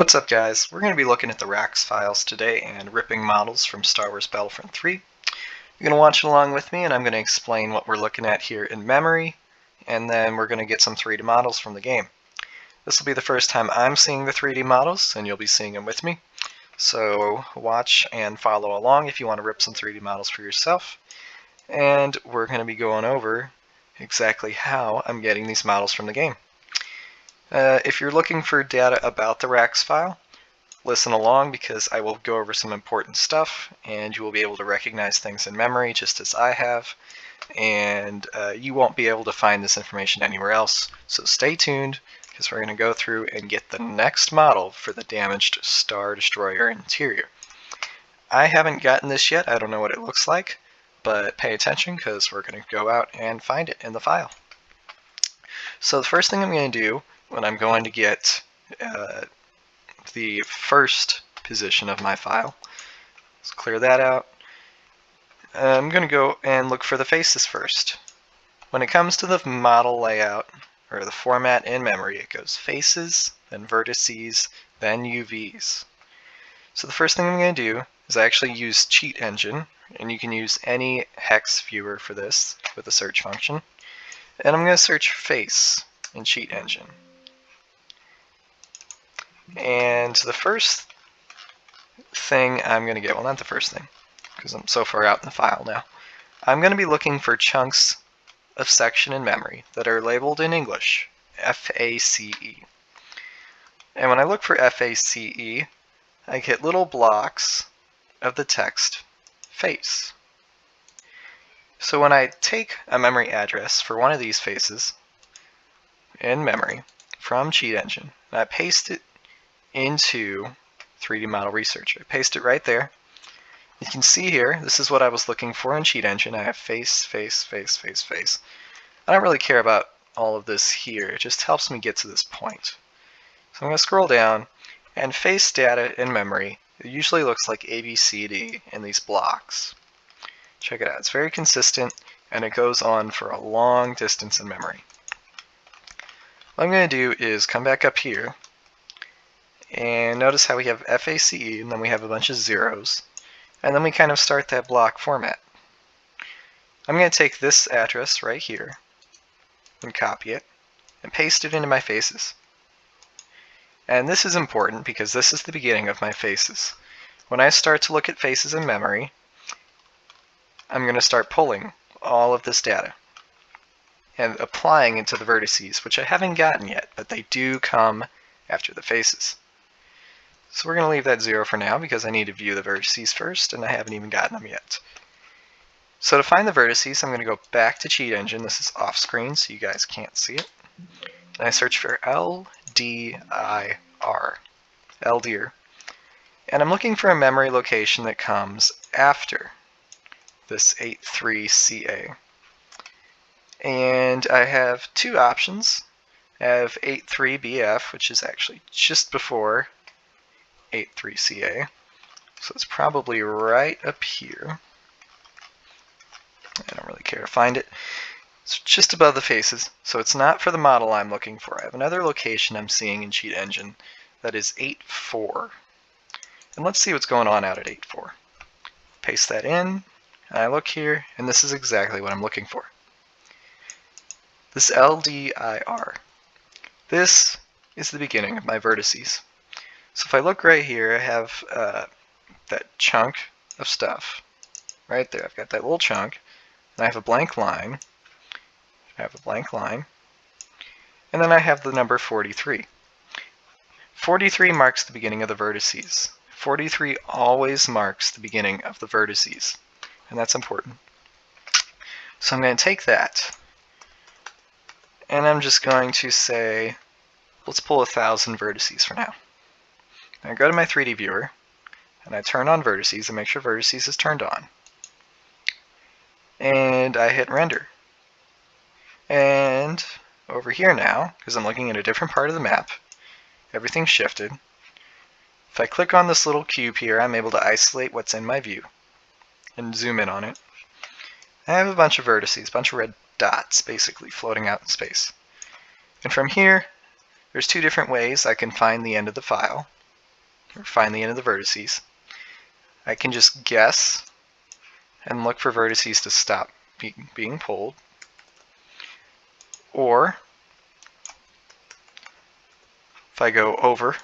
What's up, guys? We're going to be looking at the RAX files today and ripping models from Star Wars Battlefront 3. You're going to watch along with me, and I'm going to explain what we're looking at here in memory, and then we're going to get some 3D models from the game. This will be the first time I'm seeing the 3D models, and you'll be seeing them with me. So watch and follow along if you want to rip some 3D models for yourself. And we're going to be going over exactly how I'm getting these models from the game. If you're looking for data about the RAX file, listen along because I will go over some important stuff and you will be able to recognize things in memory just as I have, and you won't be able to find this information anywhere else. So stay tuned because we're going to go through and get the next model for the damaged Star Destroyer interior. I haven't gotten this yet. I don't know what it looks like, but pay attention because we're going to go out and find it in the file. So the first thing I'm going to do when I'm going to get the first position of my file, let's clear that out. I'm going to go and look for the faces first. When it comes to the model layout, or the format in memory, it goes faces, then vertices, then UVs. So the first thing I'm going to do is I actually use Cheat Engine, and you can use any hex viewer for this with the search function. And I'm going to search face in Cheat Engine. And the first thing I'm going to get, well, not the first thing, because I'm so far out in the file now, I'm going to be looking for chunks of section in memory that are labeled in English, FACE. And when I look for FACE, I get little blocks of the text face. So when I take a memory address for one of these faces in memory from Cheat Engine, and I paste it into 3D Model Research. I paste it right there. You can see here, this is what I was looking for in Cheat Engine. I have face, face, face, face, face. I don't really care about all of this here. It just helps me get to this point. So I'm going to scroll down, and face data in memory, it usually looks like ABCD in these blocks. Check it out. It's very consistent, and it goes on for a long distance in memory. What I'm going to do is come back up here, and notice how we have FACE, and then we have a bunch of zeros, and then we kind of start that block format. I'm going to take this address right here and copy it and paste it into my faces. And this is important because this is the beginning of my faces. When I start to look at faces in memory, I'm going to start pulling all of this data and applying it to the vertices, which I haven't gotten yet, but they do come after the faces. So we're going to leave that 0 for now because I need to view the vertices first, and I haven't even gotten them yet. So to find the vertices, I'm going to go back to Cheat Engine. This is off screen, so you guys can't see it. And I search for LDIR. LDIR. And I'm looking for a memory location that comes after this 83CA. And I have two options. I have 83BF, which is actually just before 83CA, so it's probably right up here. I don't really care to find it. It's just above the faces, so it's not for the model I'm looking for. I have another location I'm seeing in Cheat Engine that is 84. And let's see what's going on out at 84. Paste that in, and I look here, and this is exactly what I'm looking for. This LDIR. This is the beginning of my vertices. So if I look right here, I have that chunk of stuff right there. I've got that little chunk, and I have a blank line. I have a blank line, and then I have the number 43. 43 marks the beginning of the vertices. 43 always marks the beginning of the vertices, and that's important. So I'm going to take that, and I'm just going to say, let's pull 1,000 vertices for now. I go to my 3D viewer, and I turn on vertices and make sure vertices is turned on. And I hit render. And over here now, because I'm looking at a different part of the map, everything's shifted. If I click on this little cube here, I'm able to isolate what's in my view and zoom in on it. I have a bunch of vertices, a bunch of red dots basically floating out in space. And from here, there's two different ways I can find the end of the file. or find the end of the vertices. I can just guess and look for vertices to stop being pulled. Or if I go over,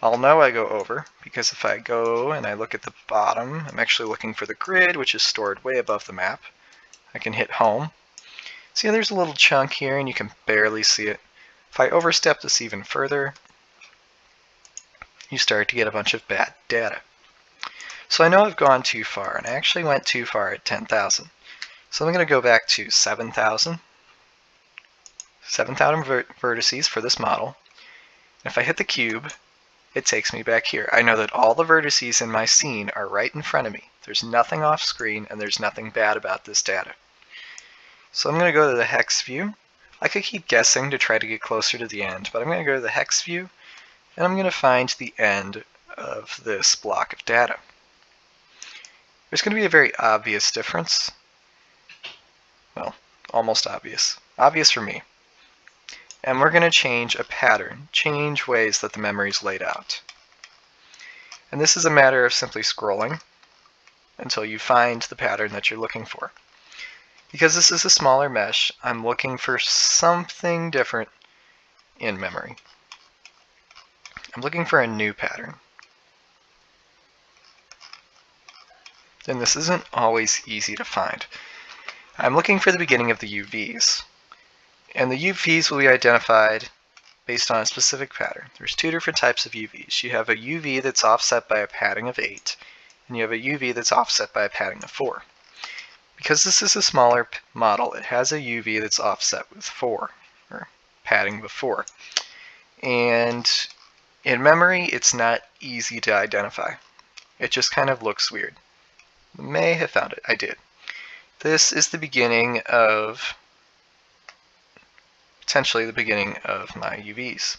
I'll know I go over, because if I go and I look at the bottom, I'm actually looking for the grid, which is stored way above the map. I can hit home. See, there's a little chunk here and you can barely see it. If I overstep this even further, you start to get a bunch of bad data. So I know I've gone too far, and I actually went too far at 10,000. So I'm going to go back to 7,000 vertices for this model. And if I hit the cube, it takes me back here. I know that all the vertices in my scene are right in front of me. There's nothing off screen, and there's nothing bad about this data. So I'm going to go to the hex view. I could keep guessing to try to get closer to the end, but I'm going to go to the hex view, and I'm going to find the end of this block of data. There's going to be a very obvious difference. Well, almost obvious. Obvious for me. And we're going to change a pattern, change ways that the memory is laid out. And this is a matter of simply scrolling until you find the pattern that you're looking for. Because this is a smaller mesh, I'm looking for something different in memory. I'm looking for a new pattern. And this isn't always easy to find. I'm looking for the beginning of the UVs. And the UVs will be identified based on a specific pattern. There's two different types of UVs. You have a UV that's offset by a padding of 8, and you have a UV that's offset by a padding of 4. Because this is a smaller model, it has a UV that's offset with 4, or padding with 4. And in memory, it's not easy to identify. It just kind of looks weird. May have found it. I did. This is the beginning of, potentially the beginning of my UVs.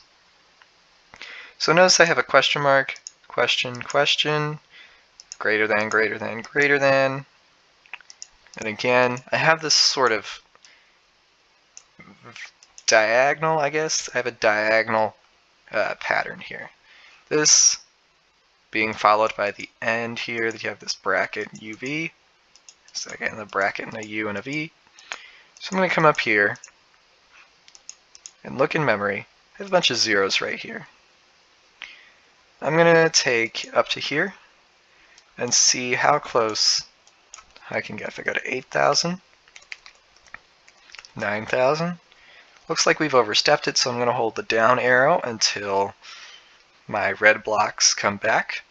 So notice I have a question mark, question, question, greater than, greater than, greater than. And again, I have this sort of diagonal, I guess. I have a diagonal pattern here. This being followed by the end here, that you have this bracket UV. So again, the bracket and a U and a V. So I'm going to come up here and look in memory. I have a bunch of zeros right here. I'm going to take up to here and see how close I can get. If I go to 8,000, 9,000, looks like we've overstepped it, so I'm going to hold the down arrow until my red blocks come back.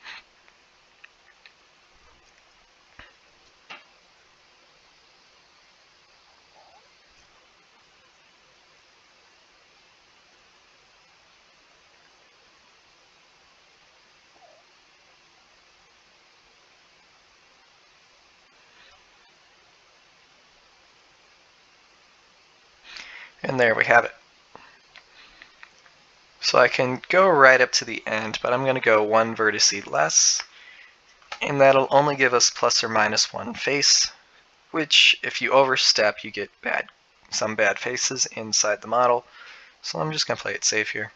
And there we have it. So I can go right up to the end, but I'm going to go one vertice less, and that'll only give us plus or minus one face, which if you overstep, you get some bad faces inside the model. So I'm just going to play it safe here.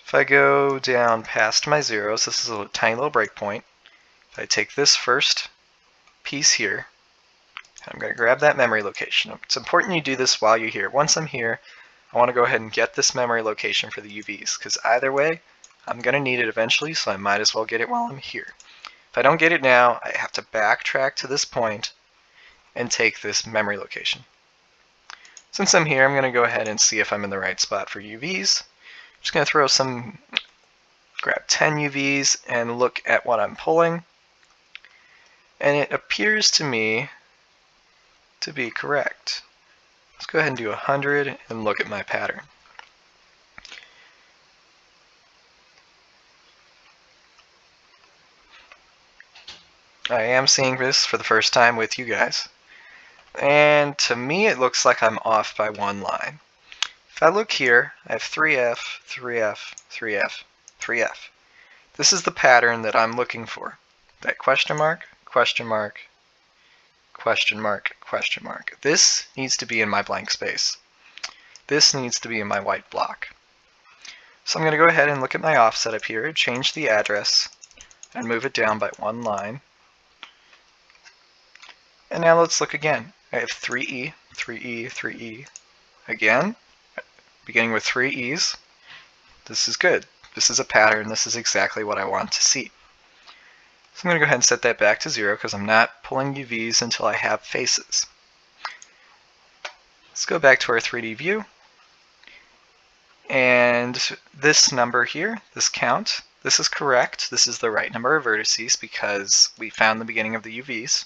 If I go down past my zeros, this is a tiny little breakpoint. If I take this first piece here, I'm going to grab that memory location. It's important you do this while you're here. Once I'm here, I want to go ahead and get this memory location for the UVs, because either way, I'm going to need it eventually, so I might as well get it while I'm here. If I don't get it now, I have to backtrack to this point and take this memory location. Since I'm here, I'm going to go ahead and see if I'm in the right spot for UVs. I'm just going to grab 10 UVs and look at what I'm pulling. And it appears to me to be correct. Let's go ahead and do 100 and look at my pattern. I am seeing this for the first time with you guys. And to me it looks like I'm off by one line. If I look here, I have 3F, 3F, 3F, 3F. This is the pattern that I'm looking for. That question mark, question mark, question mark, question mark. This needs to be in my blank space. This needs to be in my white block. So I'm going to go ahead and look at my offset up here, change the address, and move it down by 1 line. And now let's look again. I have 3E, 3E, 3E. Again, beginning with 3 E's. This is good. This is a pattern. This is exactly what I want to see. So I'm going to go ahead and set that back to 0 because I'm not pulling UVs until I have faces. Let's go back to our 3D view. And this number here, this count, this is correct. This is the right number of vertices because we found the beginning of the UVs.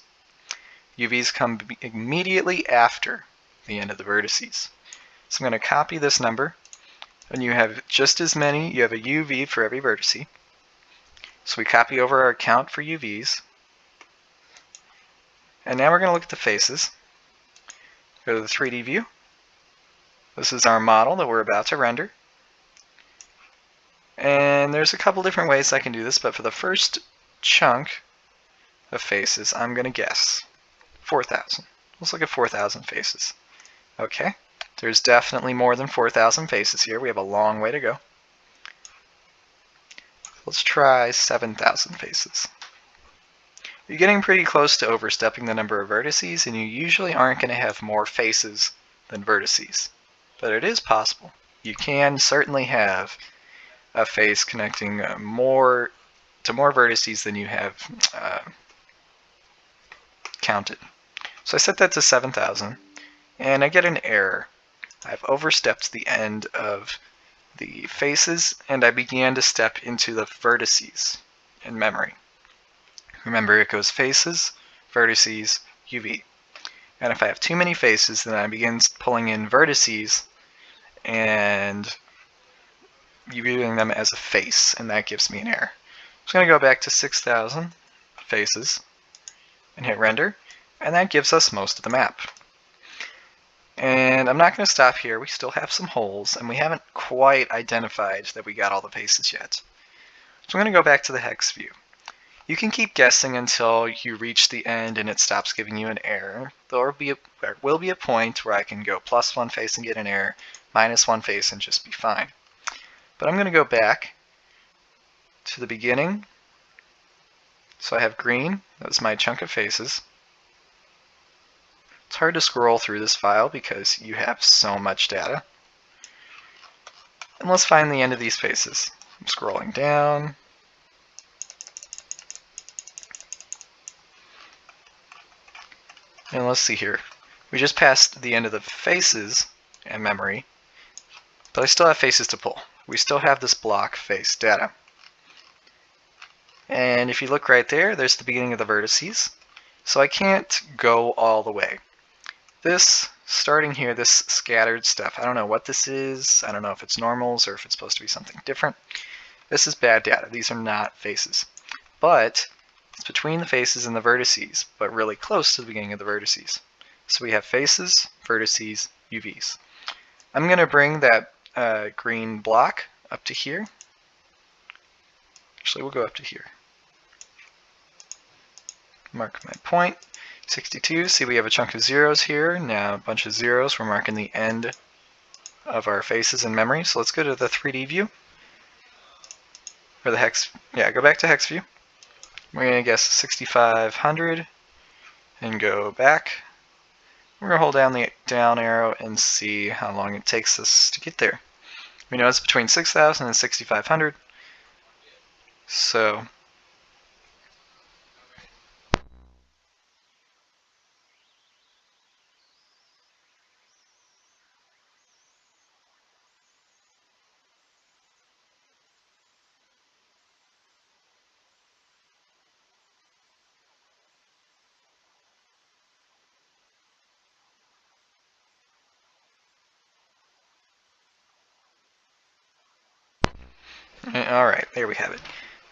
UVs come immediately after the end of the vertices. So I'm going to copy this number, and you have just as many, you have a UV for every vertice. So we copy over our count for UVs. And now we're going to look at the faces. Go to the 3D view. This is our model that we're about to render. And there's a couple different ways I can do this, but for the first chunk of faces, I'm going to guess 4,000. Let's look at 4,000 faces. Okay, there's definitely more than 4,000 faces here. We have a long way to go. Let's try 7,000 faces. You're getting pretty close to overstepping the number of vertices, and you usually aren't going to have more faces than vertices. But it is possible. You can certainly have a face connecting to more vertices than you have counted. So I set that to 7,000, and I get an error. I've overstepped the end of the faces, and I began to step into the vertices in memory. Remember, it goes faces, vertices, UV. And if I have too many faces, then I begin pulling in vertices and viewing them as a face, and that gives me an error. So I'm going to go back to 6,000 faces and hit render, and that gives us most of the map. And I'm not going to stop here. We still have some holes, and we haven't quite identified that we got all the faces yet. So I'm going to go back to the hex view. You can keep guessing until you reach the end and it stops giving you an error. There will be a point where I can go +1 face and get an error, -1 face and just be fine. But I'm going to go back to the beginning. So I have green. That was my chunk of faces. It's hard to scroll through this file because you have so much data. And let's find the end of these faces. I'm scrolling down. And let's see here. We just passed the end of the faces in memory, but I still have faces to pull. We still have this block face data. And if you look right there, there's the beginning of the vertices. So I can't go all the way. This, starting here, this scattered stuff, I don't know what this is. I don't know if it's normals or if it's supposed to be something different. This is bad data. These are not faces. But it's between the faces and the vertices, but really close to the beginning of the vertices. So we have faces, vertices, UVs. I'm going to bring that green block up to here. Actually, we'll go up to here. Mark my point. 62. See, we have a chunk of zeros here. Now a bunch of zeros. We're marking the end of our faces in memory. So let's go to the 3D view. Or the hex. Yeah, go back to hex view. We're going to guess 6,500 and go back. We're going to hold down the down arrow and see how long it takes us to get there. We know it's between 6,000 and 6,500. So alright, there we have it.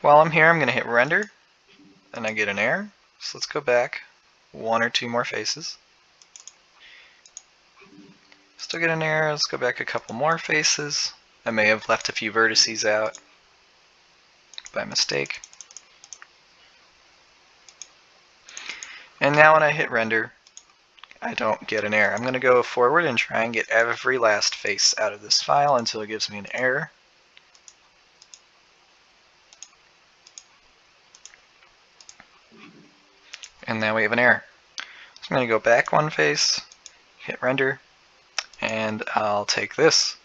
While I'm here, I'm going to hit render, and I get an error. So let's go back 1 or 2 more faces. Still get an error. Let's go back a couple more faces. I may have left a few vertices out by mistake. And now when I hit render, I don't get an error. I'm going to go forward and try and get every last face out of this file until it gives me an error. and now we have an error. So I'm going to go back one face, hit render, and I'll take this.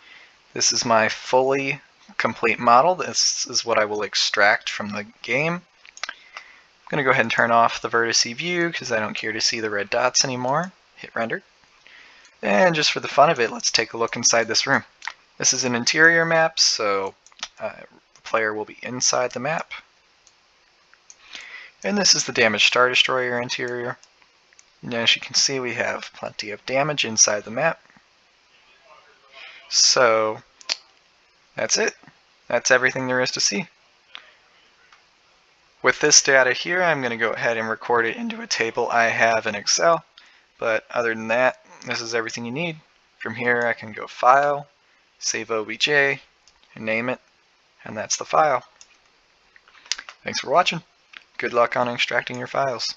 This is my fully complete model. This is what I will extract from the game. I'm going to go ahead and turn off the vertice view because I don't care to see the red dots anymore. Hit render. And just for the fun of it, let's take a look inside this room. This is an interior map, so the player will be inside the map. And this is the damaged Star Destroyer interior. And as you can see, we have plenty of damage inside the map. So that's it. That's everything there is to see. With this data here, I'm going to go ahead and record it into a table I have in Excel. But other than that, this is everything you need. From here, I can go File, Save OBJ, and name it, and that's the file. Thanks for watching. Good luck on extracting your files.